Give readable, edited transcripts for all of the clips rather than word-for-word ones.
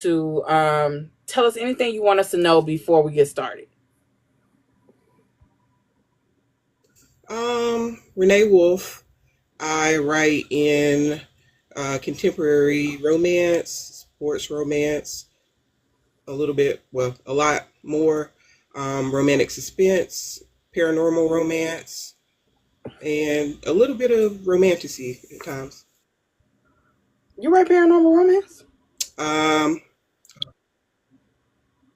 to tell us anything you want us to know before we get started. Rene Wolfe. I write in contemporary romance, sports romance, a little bit, well, a lot more romantic suspense, paranormal romance, and a little bit of romanticy at times. You write paranormal romance? Um,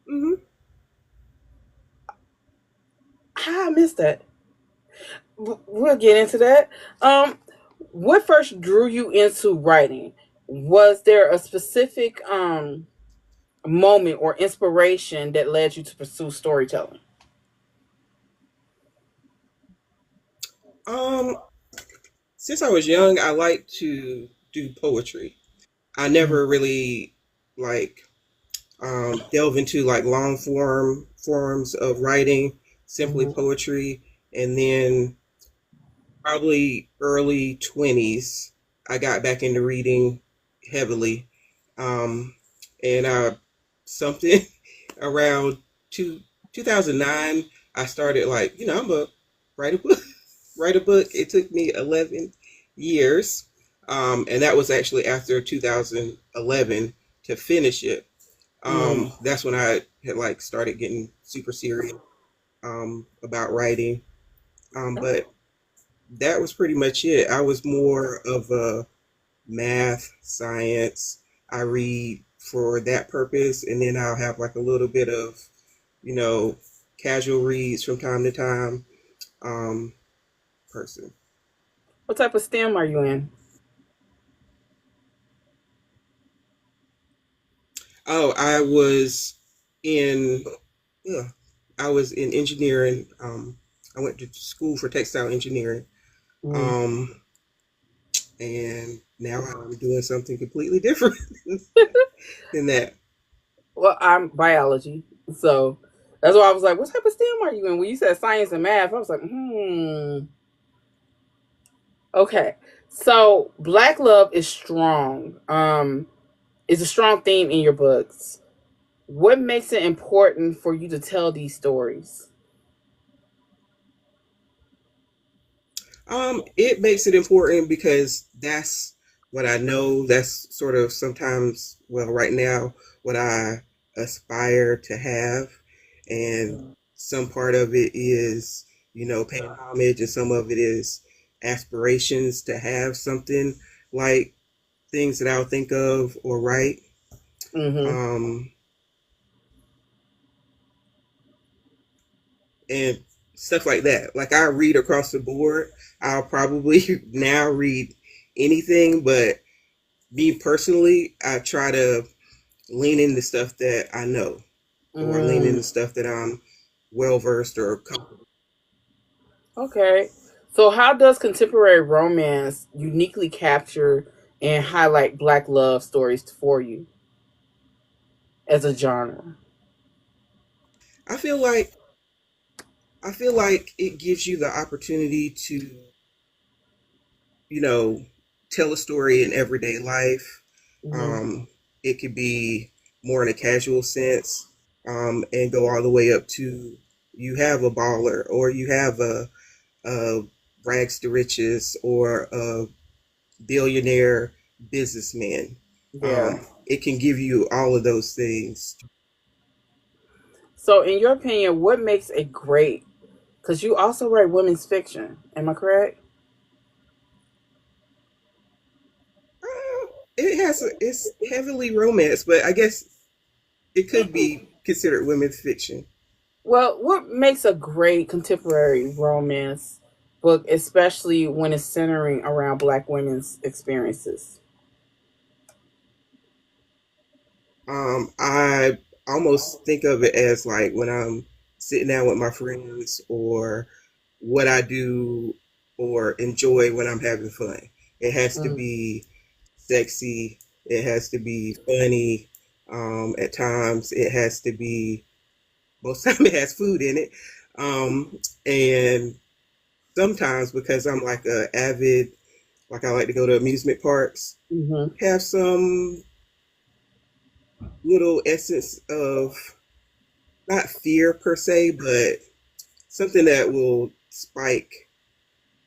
mhm. How I missed that. We'll get into that. What first drew you into writing? Was there a specific moment or inspiration that led you to pursue storytelling? um, since I was young, I liked to do poetry. I never really like delve into like long forms of writing, simply Mm-hmm. poetry, and then probably early 20s, I got back into reading heavily. Um, and something around 2009, I started like, I'm a write a book, write a book. It took me 11 years. And that was actually after 2011 to finish it. Mm. That's when I had like started getting super serious about writing. But that was pretty much it. I was more of a math, science. I read for that purpose, and then I'll have like a little bit of, you know, casual reads from time to time. Um, person. What type of STEM are you in? Oh, in, yeah, I was in engineering. I went to school for textile engineering. Mm. Um, and now I'm doing something completely different than that. Well, I'm biology, so that's why I was like, "What type of STEM are you in?" When you said science and math, I was like, "Hmm, okay." So, black love is strong. Is a strong theme in your books. What makes it important for you to tell these stories? It makes it important because that's what I know. That's sort of sometimes, well, right now, what I aspire to have. And some part of it is, paying homage, and some of it is aspirations to have something like things that I'll think of or write. Mm-hmm. Um, and stuff like that. Like I read across the board. I'll probably now read anything, but me personally, I try to lean into stuff that I know or lean Mm. into stuff that I'm well versed or comfortable. Okay. So, how does contemporary romance uniquely capture and highlight black love stories for you as a genre? I feel like I feel like it gives you the opportunity to, you know, tell a story in everyday life. Mm-hmm. Um, it could be more in a casual sense, and go all the way up to you have a baller or you have a rags to riches or a billionaire businessman. Yeah. It can give you all of those things. So, in your opinion, what makes it great? Because you also write women's fiction. Am I correct? It's heavily romance, but I guess it could be considered women's fiction. Well, what makes a great contemporary romance book, especially when it's centering around Black women's experiences? I almost think of it as like when I'm sitting down with my friends or what I do or enjoy when I'm having fun. It has to Mm. be sexy. It has to be funny. At times, it has to be, most of the time, it has food in it. And sometimes, because I'm like a avid, like I like to go to amusement parks, Mm-hmm. have some little essence of not fear per se, but something that will spike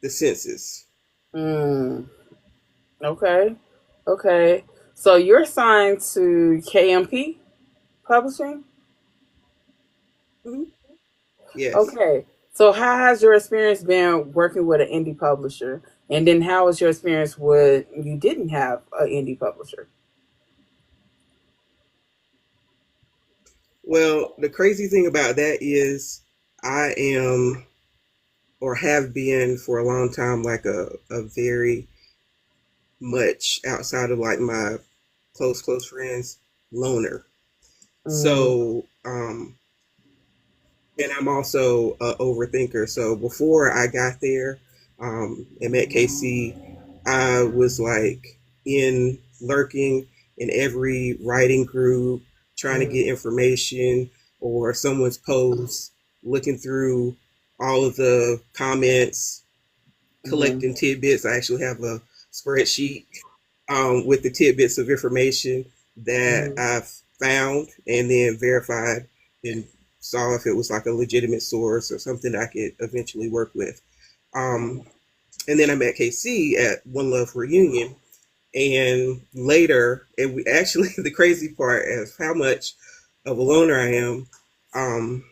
the senses. Mm, okay. Okay. So you're signed to KMP Publishing? Mhm. Yes. Okay. So how has your experience been working with an indie publisher? And then how was your experience when you didn't have an indie publisher? Well, the crazy thing about that is I am or have been for a long time like a very much outside of like my close friends loner. Mm, So and I'm also a overthinker. So before I got there and met KC, I was like in lurking in every writing group, trying to mm, get information or someone's post, looking through all of the comments, mm, collecting tidbits. I actually have a spreadsheet with the tidbits of information that mm, I've found and then verified and saw if it was like a legitimate source or something I could eventually work with. Um, and then I met KC at One Love Reunion. And later, and we actually, the crazy part is how much of a loner I am. Um,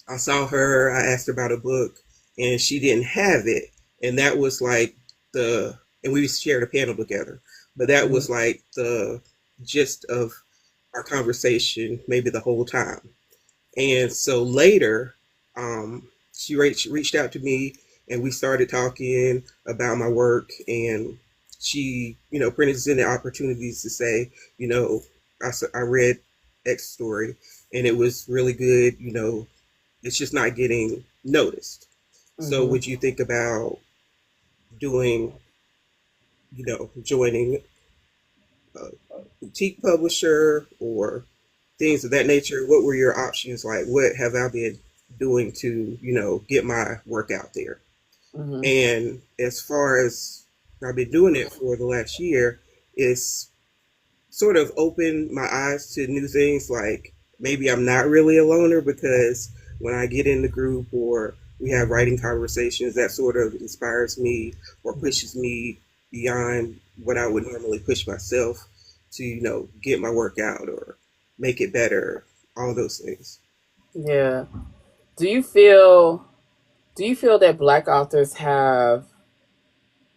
I saw her, I asked her about a book, and she didn't have it. And that was like the, and we shared a panel together, but that mm, was like the gist of our conversation, maybe the whole time. And so later, she reached out to me and we started talking about my work. And she, presented opportunities to say, you know, I read X story and it was really good, it's just not getting noticed. So mm, would you think about doing, joining a boutique publisher or things of that nature? What were your options like? What have I been doing to, get my work out there? mm, And as far as I've been doing it for the last year, it's sort of opened my eyes to new things. Like maybe I'm not really a loner because when I get in the group or we have writing conversations, that sort of inspires me or pushes me beyond what I would normally push myself to, get my work out or make it better, all those things. yeah. Do you feel do you feel that black authors have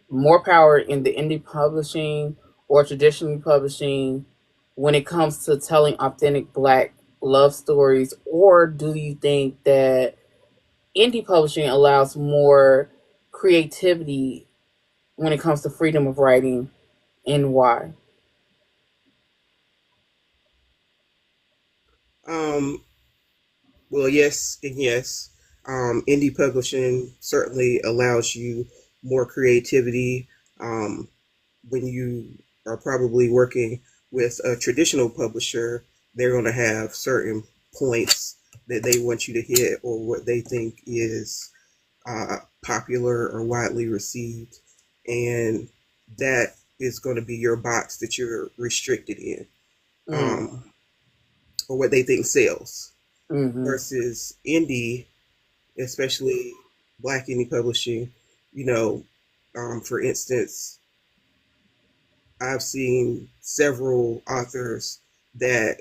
more power in the indie publishing or traditional publishing when it comes to telling authentic black love stories, or do you think that indie publishing allows more creativity when it comes to freedom of writing, and why? Um, well, yes and yes. Indie publishing certainly allows you more creativity. Um, when you are probably working with a traditional publisher, they're going to have certain points that they want you to hit or what they think is popular or widely received. And that is going to be your box that you're restricted in, Mm, um, or what they think sells. mm-hmm, Versus indie, especially black indie publishing, you know, for instance, I've seen several authors that,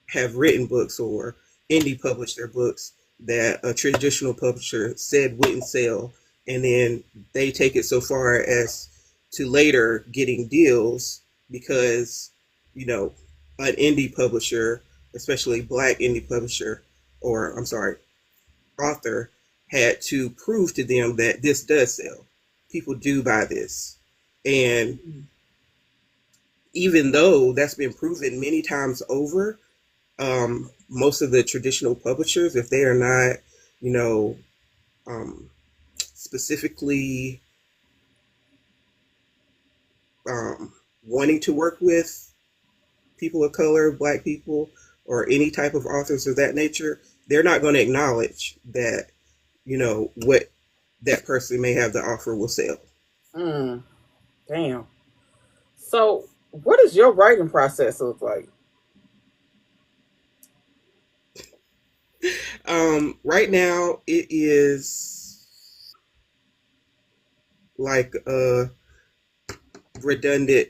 have written books or indie published their books that a traditional publisher said wouldn't sell. And then they take it so far as to later getting deals because, you know, an indie publisher, especially black indie publisher, or I'm sorry, author, had to prove to them that this does sell. People do buy this. And even though that's been proven many times over, most of the traditional publishers, if they are not, you know, specifically um, wanting to work with people of color, black people, or any type of authors of that nature, they're not going to acknowledge that, what that person may have to offer will sell. mm, damn. So What does your writing process look like? Right now it is like a redundant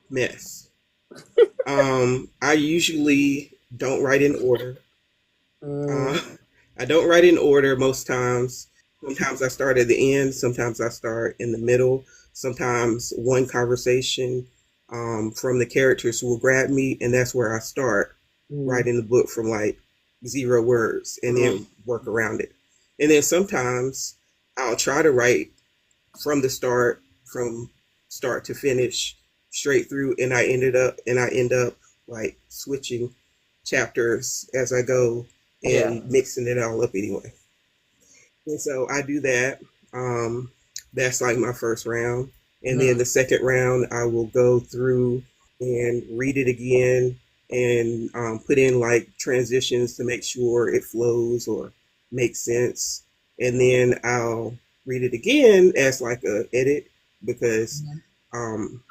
mess. I usually don't write in order. Uh, Mm, I don't write in order most times. Sometimes I start at the end. Sometimes I start in the middle. Sometimes one conversation from the characters will grab me, and that's where I start mm, writing the book from like 0 words, and mm. then work around it. And then sometimes I'll try to write from the start, from start to finish, straight through, and I end up like switching chapters as I go Yeah. and mixing it all up anyway. And so I do that. Um, that's like my first round. And then Mm, the second round, I will go through and read it again and put in like transitions to make sure it flows or makes sense. And then I'll read it again as like a edit because mm. um,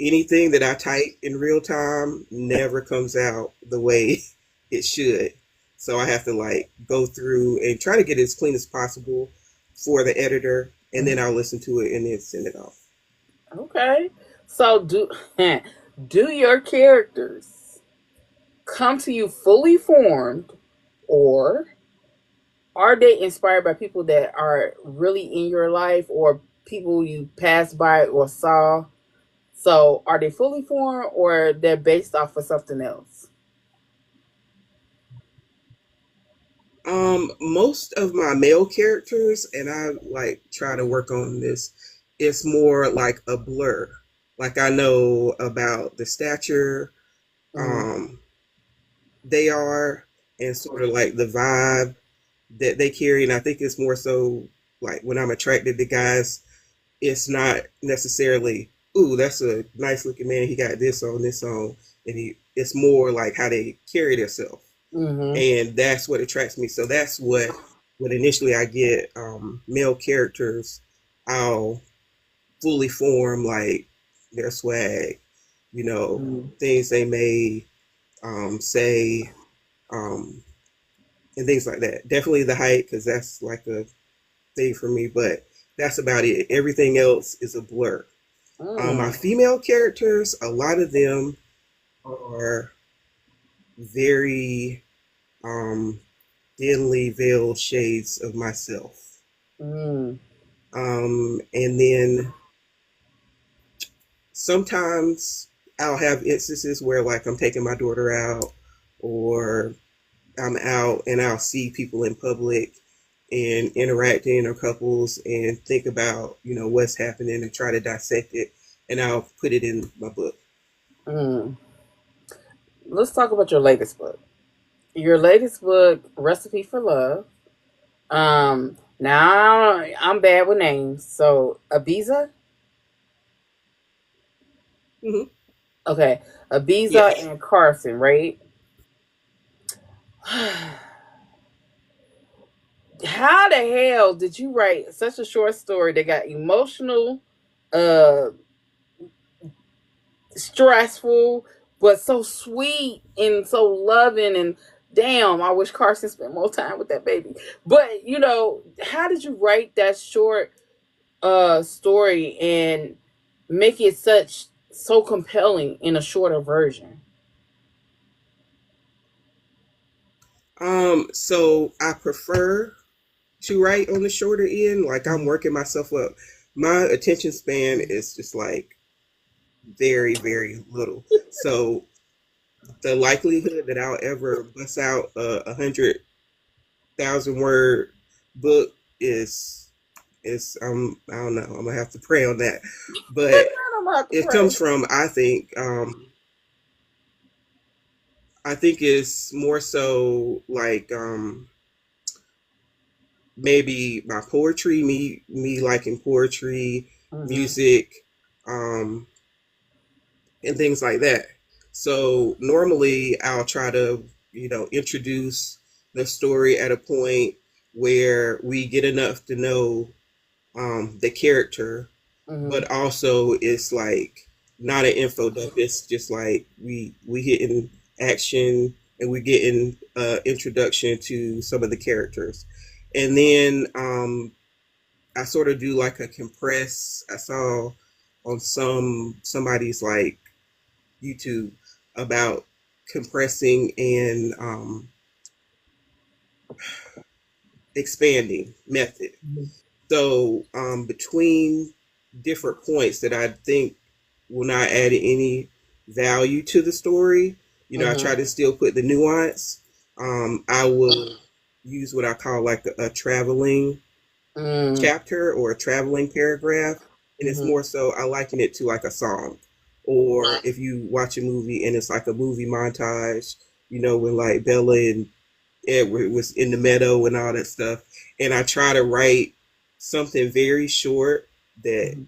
anything that I type in real time never comes out the way it should. So I have to like go through and try to get it as clean as possible for the editor, and then I'll listen to it and then send it off. Okay. So do your characters come to you fully formed, or are they inspired by people that are really in your life, or people you passed by or saw? So are they fully formed, or they're based off of something else? Most of my male characters, and I like try to work on this, it's more like a blur. Like I know about the stature, Mm, um, they are, and sort of like the vibe that they carry. And I think it's more so like when I'm attracted to guys, it's not necessarily, ooh, that's a nice looking man. He got this on, and it's more like how they carry themselves, mm-hmm. and that's what attracts me. So that's what when initially I get male characters, I'll fully form like their swag, Mm, things they may say, um, and things like that. Definitely the height because that's like a thing for me, but that's about it. Everything else is a blur. My mm, female characters, a lot of them are very um, thinly veiled shades of myself. mm, And then sometimes I'll have instances where, like, I'm taking my daughter out or I'm out and I'll see people in public and interacting or couples and think about, what's happening and try to dissect it. And I'll put it in my book. mm. Let's talk about your latest book. Your latest book, Recipe for Love. Now I'm bad with names. So Abiza, Mm-hmm. okay, Abiza Yes. and Carson, right? How the hell did you write such a short story that got emotional, uh, stressful, but so sweet and so loving? And damn, I wish Carson spent more time with that baby. But how did you write that short story and make it so compelling in a shorter version? So I prefer to write on the shorter end. Like I'm working myself up. My attention span is just like very, very little. So the likelihood that I'll ever bust out a 100,000 word book is I don't know. I'm gonna have to pray on that, but I'm gonna have to it pray. comes from I think it's more so like maybe my poetry, me liking poetry, Mm-hmm. music, um, and things like that. So normally I'll try to, introduce the story at a point where we get enough to know the character, Mm-hmm. but also it's like not an info dump. It's just like we hitting action and we getting introduction to some of the characters, and then I sort of do like a compress. I saw on somebody's like YouTube about compressing and expanding method. Mhm. So between different points that I think will not add any value to the story, I try Mhm. to still put the nuance. I will use what I call like a traveling Mm. chapter or a traveling paragraph, and it's Mhm. more so I liken it to like a song, or if you watch a movie and it's like a movie montage, when like Bella and Edward was in the meadow and all that stuff, and I try to write something very short that Mhm.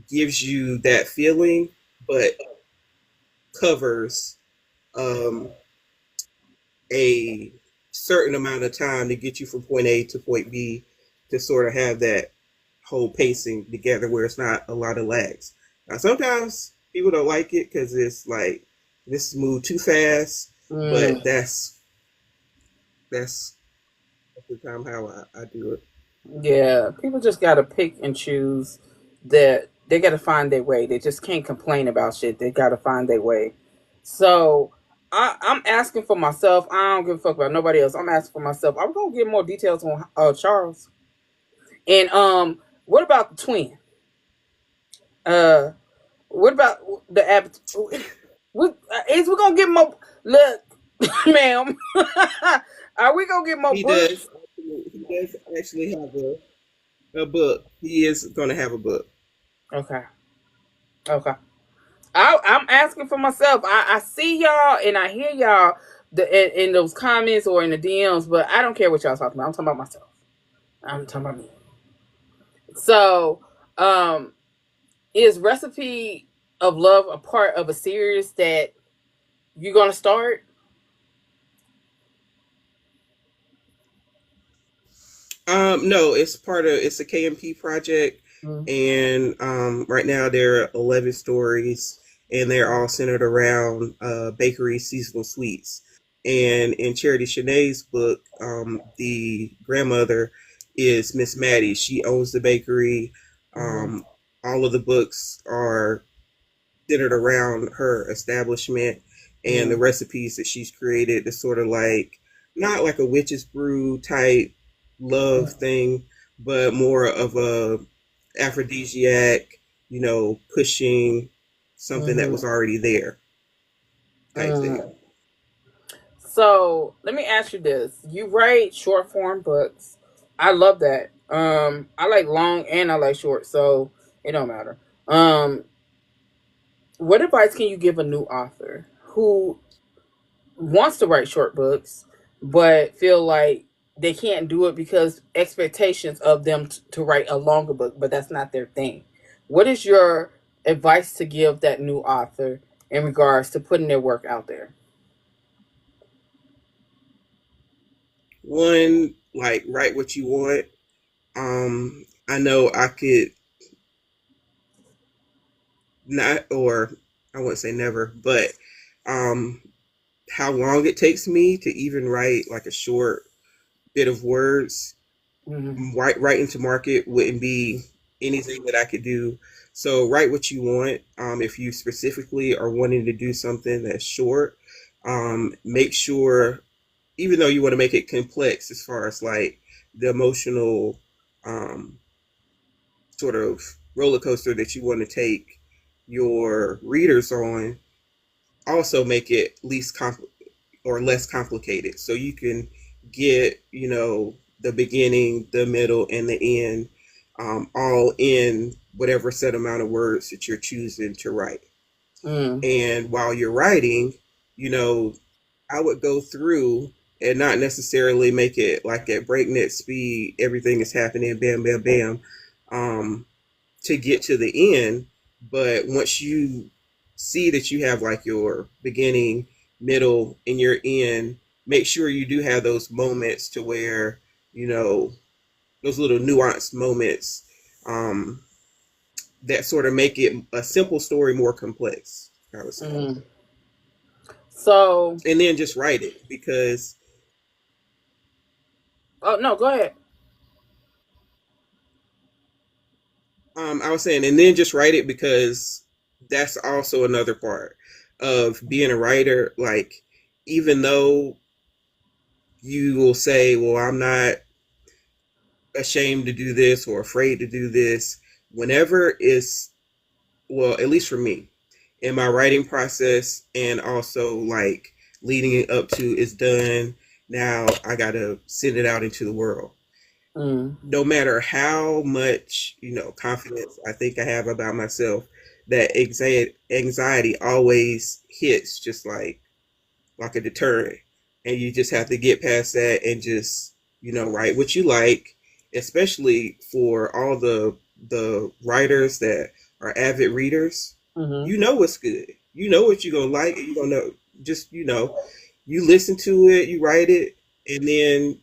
gives you that feeling, but covers um, a certain amount of time to get you from point A to point B to sort of have that whole pacing together where it's not a lot of lags. Now, sometimes people don't like it because it's like this move too fast, but Mm. that's the time how I do it. Yeah, people just gotta pick and choose. That they gotta find their way. They just can't complain about shit. They gotta find their way. So I'm asking for myself. I don't give a fuck about nobody else. I'm asking for myself. I'm gonna get more details on Charles. And what about the twin? Uh, what about the app? What is we gonna get more? Look, ma'am. Are we gonna get more He does. books? He does actually have a book. He is going to have a book. Okay. Okay. I'm asking for myself. I see y'all and I hear y'all in those comments or in the DMs, but I don't care what y'all talking about. I'm talking about myself. I'm talking about me. So, um, is Recipe of Love a part of a series that you're gonna start? No, it's a KMP project, Mm-hmm. and right now there are 11 stories, and they're all centered around bakery seasonal sweets. And in Charity Shanae's book, the grandmother is Miss Maddie. She owns the bakery. Mm-hmm. Um, all of the books are centered around her establishment and the Mm-hmm. recipes that she's created to sort of like not like a witch's brew type love thing, but more of a aphrodisiac, pushing something that was Mm-hmm. already there type thing. Mm-hmm. So let me ask you this: you write short form books. I love that. I like long and I like short, so it don't matter. What advice can you give a new author who wants to write short books but feel like they can't do it because expectations of them to write a longer book, but that's not their thing? What is your advice to give that new author in regards to putting their work out there? One, like write what you want. I know I could not, or I wouldn't say never, but um, how long it takes me to even write like a short bit of words Mm-hmm. right into market wouldn't be anything that I could do. So write what you want. If you specifically are wanting to do something that's short, make sure, even though you want to make it complex as far as like the emotional um, sort of roller coaster that you want to take your readers on, also make it least or less complicated so you can get the beginning, the middle, and the end all in whatever set amount of words that you're choosing to write. Mm. And while you're writing, you know I would go through and not necessarily make it like at breakneck speed, everything is happening, bam bam bam, um, to get to the end. But once you see that you have like your beginning, middle, and your end, make sure you do have those moments to where, you know, those little nuanced moments, um, that sort of make it a simple story more complex, I would say. Mm. So, And then just write it because oh no, go ahead. I was saying, and then just write it because that's also another part of being a writer. Like, even though you will say, well, I'm not ashamed to do this or afraid to do this, whenever it's, well, at least for me, in my writing process and also like leading it up to it's done, now I got to send it out into the world. Mm. No matter how much, confidence I think I have about myself, that anxiety always hits just like a deterrent. And you just have to get past that and just, write what you like, especially for all the writers that are avid readers. Mm-hmm. You know what's good. You know what you're gonna like, and you're gonna know, just, you listen to it, you write it, and then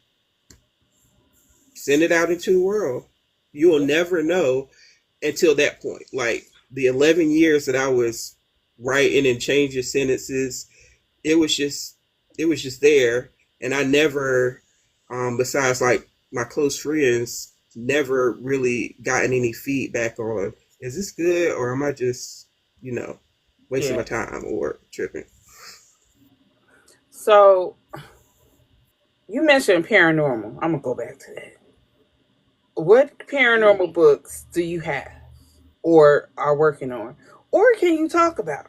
send it out into the world. You will Yeah. never know until that point. Like the 11 years that I was writing and changing sentences, it was just there, and I never, besides like my close friends, never really gotten any feedback on is this good or am I just, you know, wasting Yeah. my time or tripping. So you mentioned paranormal. I'm gonna go back to that. What Hmm. paranormal books do you have or are working on, or can you talk about?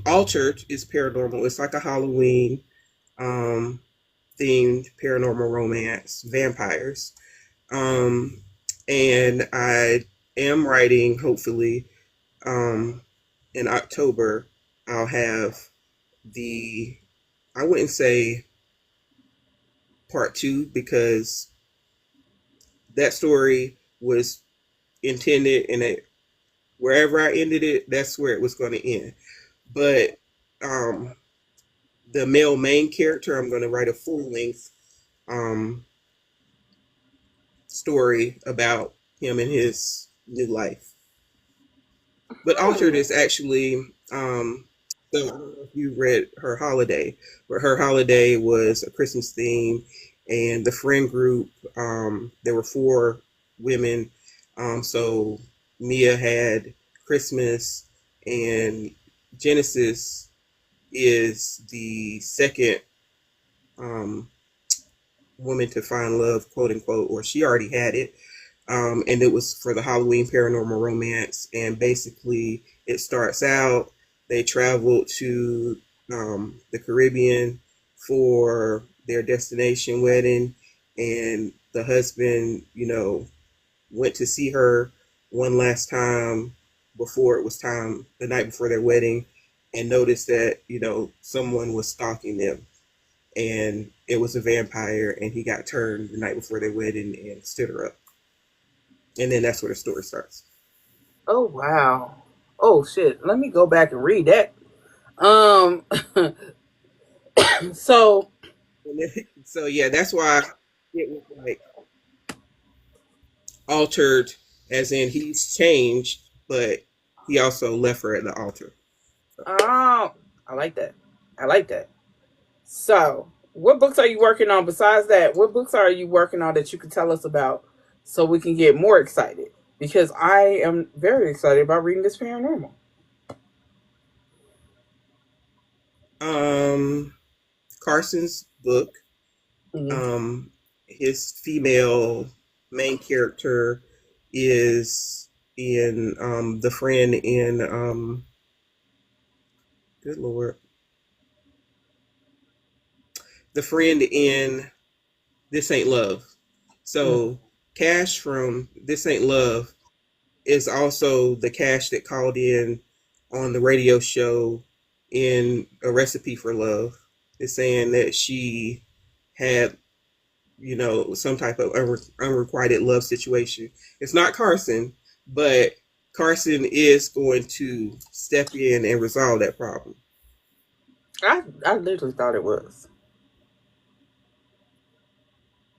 Altered is paranormal. It's like a Halloween um themed paranormal romance, vampires. Um, and I am writing, hopefully, um, in October. I'll have the, I wouldn't say part two because that story was intended and it, wherever I ended it, that's where it was going to end. But um, the male main character, I'm going to write a full length um, story about him and his new life. But Altered Hmm. is actually, so I don't know if you read Her Holiday, but Her Holiday was a Christmas theme, and the friend group, there were four women. So Mia had Christmas, and Genesis is the second um, woman to find love, quote unquote, or she already had it, and it was for the Halloween paranormal romance. And basically, it starts out they traveled to the Caribbean for their destination wedding, and the husband, went to see her one last time before it was time, the night before their wedding, and noticed that someone was stalking them, and it was a vampire, and he got turned the night before their wedding and stood her up, and then that's where the story starts. Oh wow. Oh shit. Let me go back and read that. Um. So. And then, so yeah, that's why it was like altered, as in he's changed, but he also left her at the altar. So, Oh, I like that. I like that. So, what books are you working on besides that? What books are you working on that you can tell us about so we can get more excited? Because I am very excited about reading this paranormal. um, Carson's book, Mm-hmm. um, his female main character is in the friend in good lord, the friend in This Ain't Love. Mm-hmm. So Cash from This Ain't Love is also the Cash that called in on the radio show in A Recipe for Love. Is saying that she had, some type of unrequited love situation. It's not Carson, but Carson is going to step in and resolve that problem. I literally thought it was.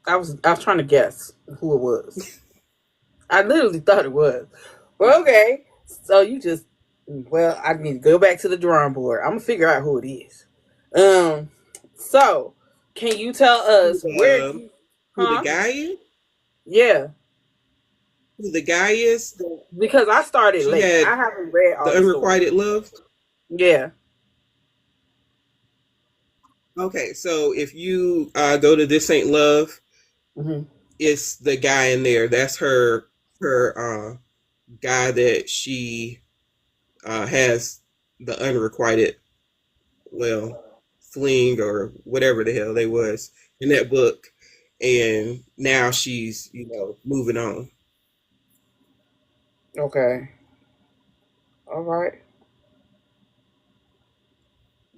I was trying to guess who it was. I literally thought it was. Well, okay. So you just well, I need to go back to the drawing board. I'm gonna figure out who it is. Um so can you tell Who us where the you who the huh? guy is? Yeah. Who the guy is? Because I started She late. I had haven't read all the the stories. unrequited love. Yeah. Okay, so if you go to This Ain't Love, Hmm. it's the guy in there. That's her guy that she has the unrequited, well, fling or whatever the hell they was in that book, and now she's moving on. Okay. All right.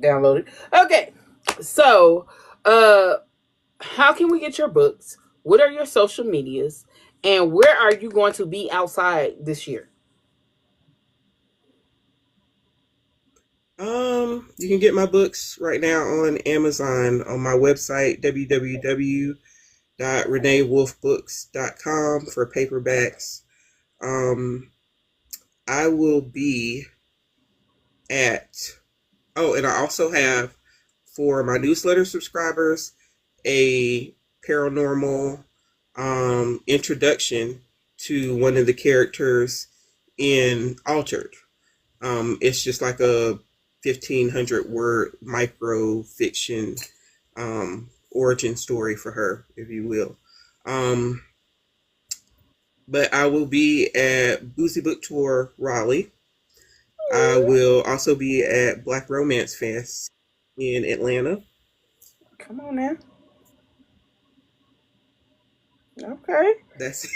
Downloaded. Okay. So uh how can we get your books? What are your social medias? And where are you going to be outside this year? You can get my books right now on Amazon on my website www.renewolfebooks.com for paperbacks. Um, I will be at oh, and I also have for my newsletter subscribers a paranormal introduction to one of the characters in Altered. It's just like a 1,500 word micro fiction origin story for her, if you will. Um, but I will be at Boozy Book Tour Raleigh. I will also be at Black Romance Fest in Atlanta. Come on now. Okay. That's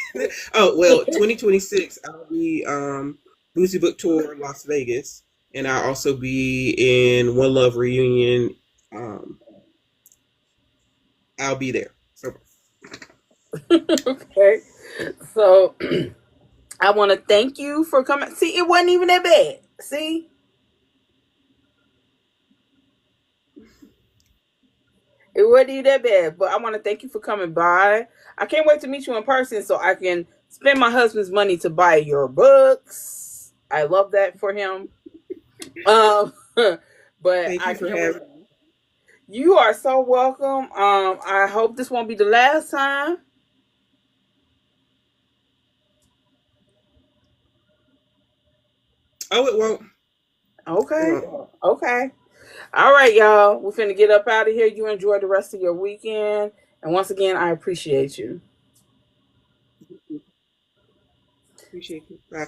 oh well, 2026. I'll be Boozy Book Tour Las Vegas, and I'll also be in One Love Reunion. Um, I'll be there. So Okay. So I want to thank you for coming. See, it wasn't even that bad. See, it wasn't even that bad. But I want to thank you for coming by. I can't wait to meet you in person so I can spend my husband's money to buy your books. I love that for him. Um, but thank I you for can't wait. having me. You are so welcome. I hope this won't be the last time. Oh, it won't. It Okay. won't. Okay. All right, y'all. We're finna get up out of here. You enjoy the rest of your weekend. And once again, I appreciate you. Appreciate you. Bye.